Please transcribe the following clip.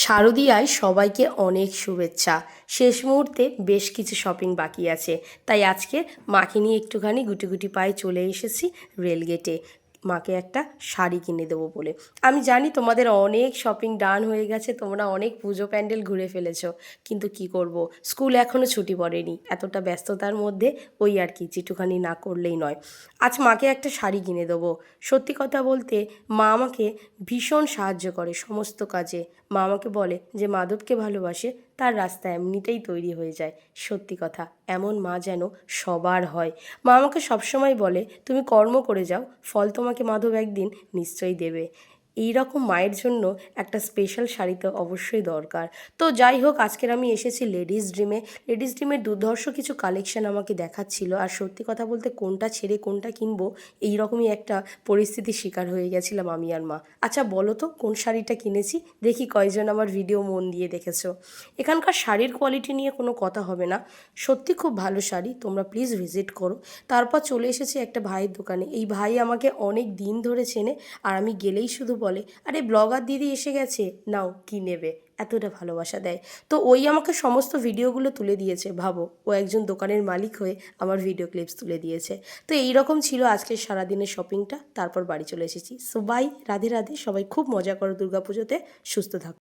শারদীয়ায় সবাইকে অনেক শুভেচ্ছা। শেষ মুহূর্তে বেশ কিছু শপিং বাকি আছে, তাই আজকে মাকে নিয়ে একটুখানি গুটি গুটি পায়ে চলে এসেছি রেলগেটে। মাকে একটা শাড়ি কিনে দেবো বলে। আমি জানি তোমাদের অনেক শপিং ডান হয়ে গেছে, তোমরা অনেক পুজো প্যান্ডেল ঘুরে ফেলেছো, কিন্তু কি করব, স্কুল এখনও ছুটি পড়েনি, এতটা ব্যস্ততার মধ্যে ওই আর কি যেটুখানি না করলেই নয়। আজ মাকে একটা শাড়ি কিনে দেবো। সত্যি কথা বলতে মা আমাকে ভীষণ সাহায্য করে সমস্ত কাজে। মা আমাকে বলে যে মাধবকে ভালোবাসে তার রাস্তা এমনিতেই তৈরি হয়ে যায়। সত্যি কথা, এমন মা যেন সবার হয়। মা আমাকে সবসময় বলে তুমি কর্ম করে যাও, ফল তোমাকে মাধব একদিন নিশ্চয়ই দেবে। এই রকম মায়ের জন্য একটা স্পেশাল শাড়ি তো অবশ্যই দরকার। তো যাই হোক, আজকের আমি এসেছি লেডিস ড্রিমে। লেডিস ড্রিমের দুর্ধর্ষ কিছু কালেকশন আমাকে দেখাচ্ছিল, আর সত্যি কথা বলতে কোনটা ছেড়ে কোনটা কিনবো এই রকমই একটা পরিস্থিতির শিকার হয়ে গেছিলাম আমি আর মা। আচ্ছা বলো তো কোন শাড়িটা কিনেছি, দেখি কয়জন আমার ভিডিও মন দিয়ে দেখেছো। এখানকার শাড়ির কোয়ালিটি নিয়ে কোনো কথা হবে না, সত্যি খুব ভালো শাড়ি, তোমরা প্লিজ ভিজিট করো। তারপর চলে এসেছি একটা ভাইয়ের দোকানে। এই ভাই আমাকে অনেক দিন ধরে চেনে, আর আমি গেলেই শুধু বলে আরে ব্লগার দিদি এসে গেছে, নাও কি নেবে, এতটা ভালোবাসা দেয়। তো ওই আমাকে সমস্ত ভিডিওগুলো তুলে দিয়েছে, ভাবো ও একজন দোকানের মালিক হয়ে আমার ভিডিও ক্লিপস তুলে দিয়েছে। তো এই রকম ছিল আজকের সারাদিনের শপিংটা, তারপর বাড়ি চলে এসেছি। সো বাই, রাধে রাধে, সবাই খুব মজা করো দুর্গাপুজোতে, সুস্থ থাকো।